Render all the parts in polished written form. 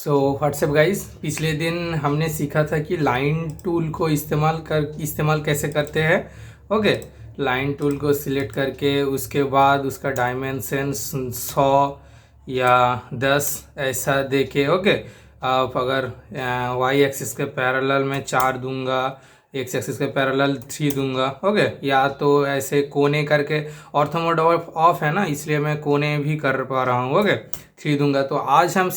So WhatsApp guys, पिछले दिन हमने सीखा था कि लाइन टूल को इस्तेमाल कैसे करते हैं। ओके, लाइन टूल को सिलेक्ट करके उसके बाद उसका डायमेंशन 100 या 10 ऐसा देके। ओके, आप अगर वाई एक्सिस के पैरेलल में 4 दूंगा, एक्स एक्सिस के पैरेलल 3 दूंगा। ओके, या तो ऐसे कोने करके, ऑर्थोमोड ऑफ है ना, इसलिए मैं कोने भी कर पा रहा हूँ। ओके, 3 दूंगा। तो आज हम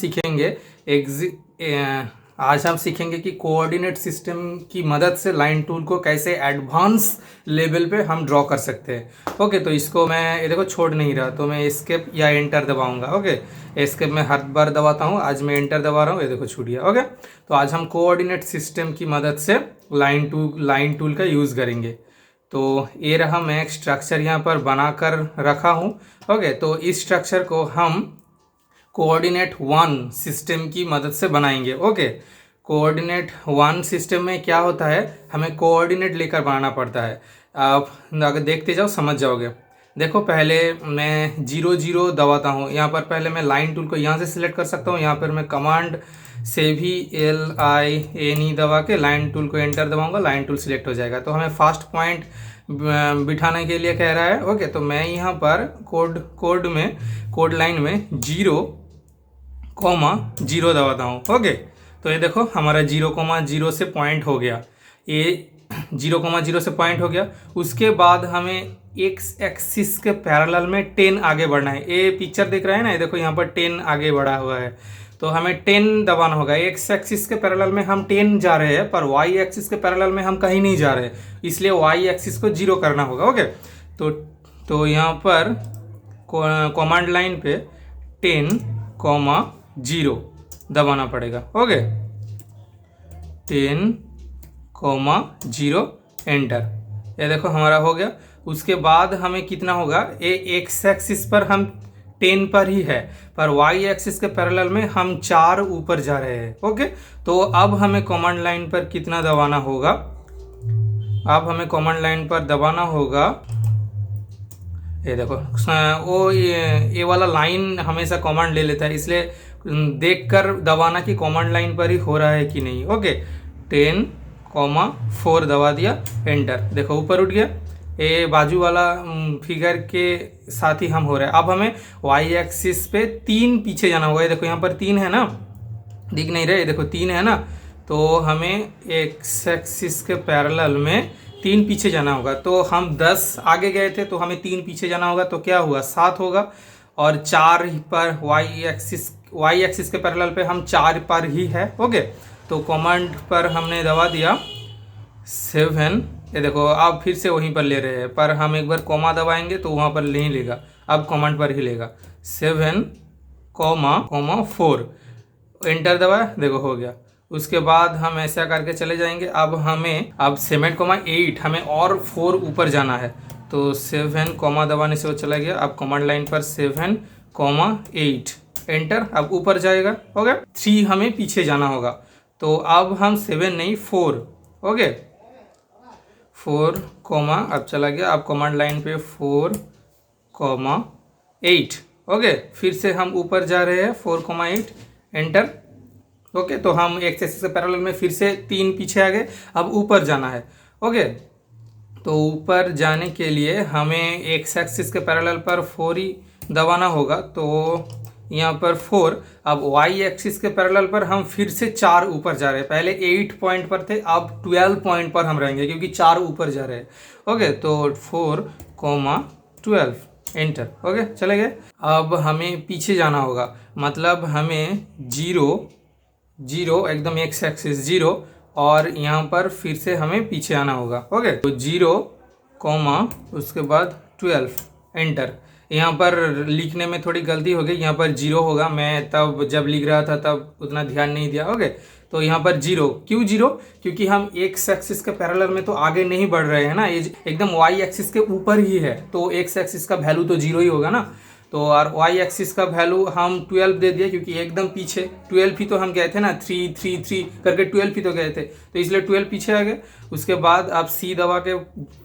सीखेंगे कि कोऑर्डिनेट सिस्टम की मदद से लाइन टूल को कैसे एडवांस लेवल पे हम ड्रॉ कर सकते हैं। ओके, तो इसको मैं ये देखो छोड़ नहीं रहा, तो मैं एस्केप या एंटर दबाऊंगा। ओके, एस्केप में हर बार दबाता हूँ, आज मैं एंटर दबा रहा हूँ, ये देखो छूट गया। ओके, तो आज हम कोऑर्डिनेट सिस्टम की मदद से लाइन टूल का यूज़ करेंगे। तो ये रहा, मैं एक स्ट्रक्चर यहाँ पर बनाकर रखा हूँ। ओके, तो इस स्ट्रक्चर को हम कोऑर्डिनेट 1 सिस्टम की मदद से बनाएंगे। ओके, कोऑर्डिनेट 1 सिस्टम में क्या होता है, हमें कोऑर्डिनेट लेकर बनाना पड़ता है। आप अगर देखते जाओ समझ जाओगे। देखो, पहले मैं 0 दबाता हूँ। यहाँ पर पहले मैं लाइन टूल को यहाँ से सिलेक्ट कर सकता हूँ। यहाँ पर मैं कमांड से भी LINE दबा के लाइन टूल को एंटर दबाऊंगा, लाइन टूल सिलेक्ट हो जाएगा। तो हमें फास्ट पॉइंट बिठाने के लिए कह रहा है। ओके, तो मैं यहाँ पर कोड लाइन में 0,0 दबाता हूँ। ओके, तो ये देखो हमारा 0,0 से पॉइंट हो गया। ये 0,0 से पॉइंट हो गया। उसके बाद हमें एक्स एक्सिस के पैरेलल में 10 आगे बढ़ना है। ये पिक्चर दिख रहा है ना, ये देखो यहाँ पर 10 आगे बढ़ा हुआ है, तो हमें 10 दबाना होगा। एक्स एक्सिस के पैरेलल में हम 10 जा रहे हैं, पर वाई एक्सिस के पैरेलल में हम कहीं नहीं जा रहे, इसलिए वाई एक्सिस को 0 करना होगा। ओके, तो यहाँ पर कमांड लाइन पे 10,0 दबाना पड़ेगा। Okay, 10,0 enter. ये देखो हमारा हो गया। उसके बाद हमें कितना होगा, एक्स एक्सिस पर हम 10 पर ही है, पर वाई एक्सिस के पैरेलल में हम 4 ऊपर जा रहे हैं। ओके, तो अब हमें कमांड लाइन पर कितना दबाना होगा, अब हमें कमांड लाइन पर दबाना होगा, ये देखो वो ये वाला लाइन हमेशा कमांड ले लेता है, इसलिए देखकर दबाना कि कमांड लाइन पर ही हो रहा है कि नहीं। ओके, 10,4 दबा दिया, एंटर। देखो ऊपर उठ गया। ये बाजू वाला फिगर के साथ ही हम हो रहे हैं। अब हमें वाई एक्सिस पे 3 पीछे जाना होगा। ये देखो यहाँ पर 3 है ना, दिख नहीं रहे, ये देखो 3 है ना, तो हमें एक्स एक्सिस के पैरेलल में 3 पीछे जाना होगा। तो हम 10 आगे गए थे, तो हमें 3 पीछे जाना होगा, तो क्या हुआ, 7 होगा। और 4 पर वाई एक्सिस के पैरेलल पे हम 4 पर ही है। ओके, तो कमांड पर हमने दबा दिया 7। ये देखो अब फिर से वहीं पर ले रहे हैं, पर हम एक बार कॉमा दबाएंगे तो वहाँ पर नहीं लेगा, अब कमांड पर ही लेगा। 7,4 एंटर दबाया, देखो हो गया। उसके बाद हम ऐसा करके चले जाएंगे। अब 7,8 हमें और 4 ऊपर जाना है, तो 7 कॉमा दबाने से वो चला गया। अब कमांड लाइन पर 7,8 एंटर, अब ऊपर जाएगा। ओके, 3 हमें पीछे जाना होगा, तो अब हम 7 नहीं 4। ओके, 4 कॉमा अब चला गया। अब कमांड लाइन पे 4,8। ओके, फिर से हम ऊपर जा रहे हैं, 4,8 एंटर। ओके, तो हम एक्स एक्सिस के पैरेलल में फिर से 3 पीछे आ गए, अब ऊपर जाना है। ओके, तो ऊपर जाने के लिए हमें एक्स एक्सिस के पैरेलल पर 4 ही दबाना होगा, तो यहाँ पर 4। अब वाई एक्सिस के पैरेलल पर हम फिर से 4 ऊपर जा रहे हैं। पहले 8 पॉइंट पर थे, अब 12 पॉइंट पर हम रहेंगे क्योंकि 4 ऊपर जा रहे हैं। ओके, तो 4,12 एंटर। ओके, चले गए। अब हमें पीछे जाना होगा, मतलब हमें 0 एकदम एक्स एक्सिस 0, और यहाँ पर फिर से हमें पीछे आना होगा। ओके, तो 0, उसके बाद 12 एंटर। यहाँ पर लिखने में थोड़ी गलती हो गई, यहाँ पर 0 होगा, मैं तब जब लिख रहा था तब उतना ध्यान नहीं दिया। ओके, तो यहाँ पर 0, क्यों 0, क्योंकि हम एक्स एक्सिस के पैरेलल में तो आगे नहीं बढ़ रहे हैं ना, ये एकदम वाई एक्सिस के ऊपर ही है, तो एक्स एक्सिस का वैल्यू तो 0 ही होगा ना। तो और वाई एक्सिस का वैल्यू हम 12 दे दिया, क्योंकि एकदम पीछे 12 ही तो हम गए थे ना, 3 करके 12 ही तो गए थे, तो इसलिए 12 पीछे आ गए। उसके बाद आप सी दबा के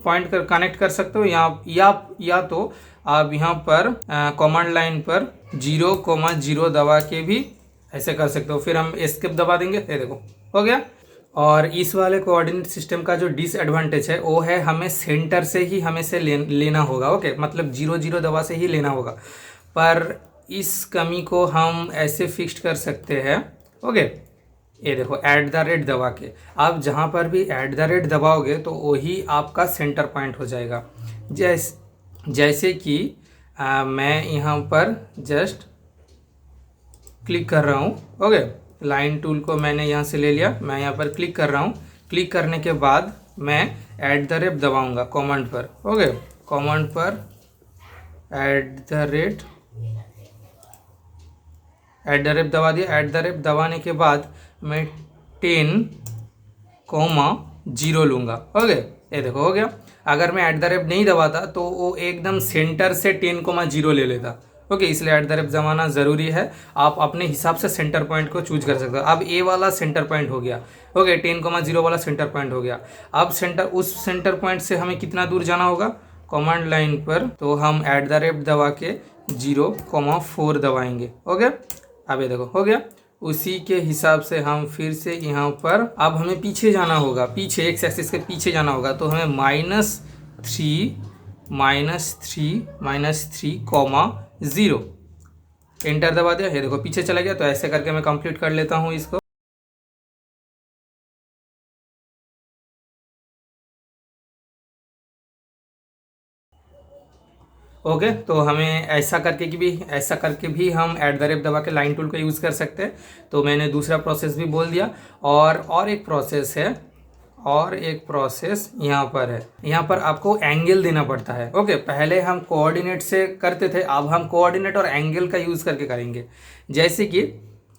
पॉइंट कर कनेक्ट कर सकते हो यहाँ, या तो आप यहाँ पर कमांड लाइन पर 0,0 दबा के भी ऐसे कर सकते हो। फिर हम एस्केप दबा देंगे, ये देखो हो गया। और इस वाले कोऑर्डिनेट सिस्टम का जो डिसएडवांटेज है वो है हमें सेंटर से ही हमें से लेना होगा। ओके, मतलब 0 0 दबा से ही लेना होगा। पर इस कमी को हम ऐसे फिक्स्ड कर सकते हैं। ओके, ये देखो @ दबा के आप जहाँ पर भी @ दबाओगे तो वही आपका सेंटर पॉइंट हो जाएगा। जैसे कि मैं यहाँ पर जस्ट क्लिक कर रहा हूँ। ओके, लाइन टूल को मैंने यहाँ से ले लिया, मैं यहाँ पर क्लिक कर रहा हूँ। क्लिक करने के बाद मैं @ दबाऊँगा कमांड पर। ओके, कमांड पर @ दबा दिया। @ दबाने के बाद मैं 10,0 लूँगा। ओके, ये देखो हो गया। अगर मैं @ नहीं दबाता तो वो एकदम सेंटर से 10,0 ले लेता। ओके, इसलिए @ दबाना ज़रूरी है। आप अपने हिसाब से सेंटर पॉइंट को चूज कर सकते हो। अब ए वाला सेंटर पॉइंट हो गया। ओके, 10,0 वाला सेंटर पॉइंट हो गया। अब उस सेंटर पॉइंट से हमें कितना दूर जाना होगा कमांड लाइन पर, तो हम @ दबा के 0,4 दबाएंगे। ओके, अब ये देखो हो गया। उसी के हिसाब से हम फिर से यहाँ पर अब हमें पीछे जाना होगा, पीछे एक्स एक्सिस के पीछे जाना होगा। तो हमें -3 एंटर दबा दिया। ये देखो पीछे चला गया। तो ऐसे करके मैं कंप्लीट कर लेता हूँ इसको। ओके, तो हमें ऐसा करके भी हम @ दबा के लाइन टूल को यूज़ कर सकते हैं। तो मैंने दूसरा प्रोसेस भी बोल दिया। और एक प्रोसेस है, और एक प्रोसेस यहाँ पर है। यहाँ पर आपको एंगल देना पड़ता है। ओके, पहले हम कोऑर्डिनेट से करते थे, अब हम कोऑर्डिनेट और एंगल का यूज़ करके करेंगे। जैसे कि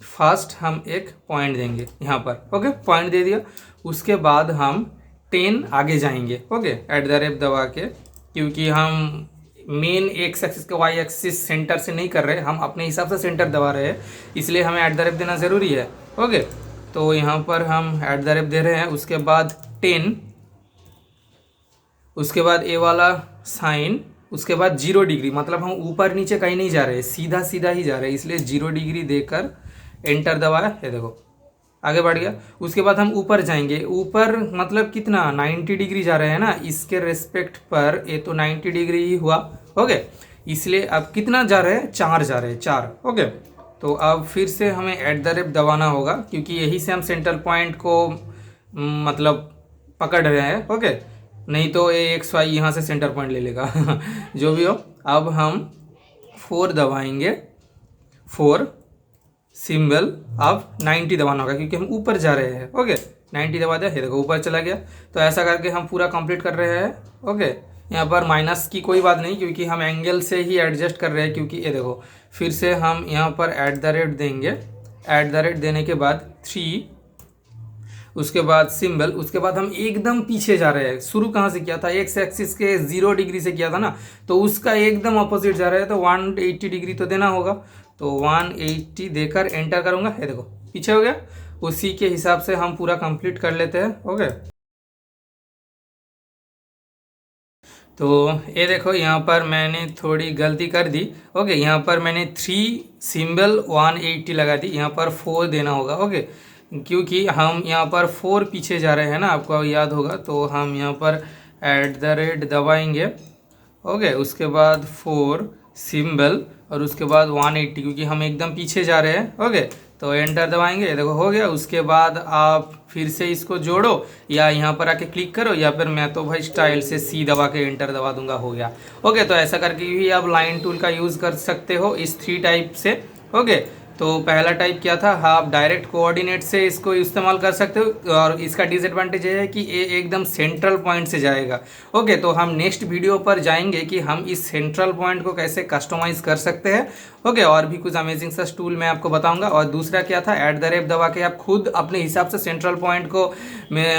फर्स्ट हम एक पॉइंट देंगे यहाँ पर। ओके, पॉइंट दे दिया। उसके बाद हम 10 आगे जाएंगे। ओके, @ दबा के, क्योंकि हम मेन एक्स एक्सिस के वाई एक्सिस सेंटर से नहीं कर रहे, हम अपने हिसाब से सेंटर दबा रहे हैं, इसलिए हमें @ देना ज़रूरी है। ओके, तो यहाँ पर हम @ दे रहे हैं। उसके बाद 10, उसके बाद ए वाला साइन, उसके बाद 0 डिग्री, मतलब हम ऊपर नीचे कहीं नहीं जा रहे, सीधा सीधा ही जा रहे हैं, इसलिए 0 डिग्री देकर एंटर दबाया। ये देखो आगे बढ़ गया। उसके बाद हम ऊपर जाएंगे। ऊपर मतलब कितना, 90 डिग्री जा रहे हैं ना, इसके रेस्पेक्ट पर ये तो 90 डिग्री ही हुआ। ओके, इसलिए अब कितना जा रहे हैं, 4 जा रहे हैं, 4। ओके, तो अब फिर से हमें @ दबाना होगा, क्योंकि यही से हम सेंटर पॉइंट को मतलब पकड़ रहे हैं। ओके, नहीं तो ये XY यहाँ से सेंटर पॉइंट ले लेगा जो भी हो। अब हम 4 दबाएंगे, 4 सिंबल। अब 90 दबाना होगा, क्योंकि हम ऊपर जा रहे हैं। ओके, 90 दबा दिया, ये देखो ऊपर चला गया। तो ऐसा करके हम पूरा कंप्लीट कर रहे हैं। ओके, यहाँ पर माइनस की कोई बात नहीं, क्योंकि हम एंगल से ही एडजस्ट कर रहे हैं। क्योंकि ये देखो फिर से हम यहाँ पर @ देंगे। @ देने के बाद 3, उसके बाद सिंबल, उसके बाद हम एकदम पीछे जा रहे हैं। शुरू कहाँ से किया था, एक्स एक्सिस के 0 डिग्री से किया था ना, तो उसका एकदम अपोजिट जा रहे हैं। तो 180 डिग्री तो देना होगा। तो 180 देकर एंटर करूँगा, ये देखो पीछे हो गया। उसी के हिसाब से हम पूरा कंप्लीट कर लेते हैं। ओके, तो ये देखो यहाँ पर मैंने थोड़ी गलती कर दी। ओके, यहाँ पर मैंने 3 सिंबल 180 लगा दी, यहाँ पर 4 देना होगा। ओके, क्योंकि हम यहाँ पर 4 पीछे जा रहे हैं ना, आपको याद होगा। तो हम यहाँ पर @ दबाएंगे। ओके, उसके बाद 4 सिंबल, और उसके बाद 180, क्योंकि हम एकदम पीछे जा रहे हैं। ओके, तो एंटर दबाएंगे, देखो हो गया। उसके बाद आप फिर से इसको जोड़ो, या यहाँ पर आके क्लिक करो, या फिर मैं तो भाई स्टाइल से C दबा के एंटर दबा दूंगा, हो गया। ओके, तो ऐसा करके भी आप लाइन टूल का यूज़ कर सकते हो इस 3 टाइप से। ओके, तो पहला टाइप क्या था, आप डायरेक्ट कोऑर्डिनेट से इसको इस्तेमाल कर सकते हो। और इसका डिसएडवांटेज ये है कि ये एकदम सेंट्रल पॉइंट से जाएगा। ओके, तो हम नेक्स्ट वीडियो पर जाएंगे कि हम इस सेंट्रल पॉइंट को कैसे कस्टमाइज़ कर सकते हैं। ओके, और भी कुछ अमेजिंग सा टूल मैं आपको बताऊंगा। और दूसरा क्या था, @ दबा के आप खुद अपने हिसाब से सेंट्रल पॉइंट को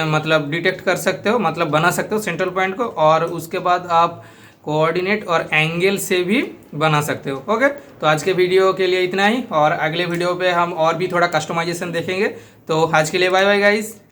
मतलब डिटेक्ट कर सकते हो, मतलब बना सकते हो सेंट्रल पॉइंट को। और उसके बाद आप कोऑर्डिनेट और एंगल से भी बना सकते हो। ओके, तो आज के वीडियो के लिए इतना ही, और अगले वीडियो पे हम और भी थोड़ा कस्टमाइजेशन देखेंगे। तो आज के लिए बाय बाय गाइस।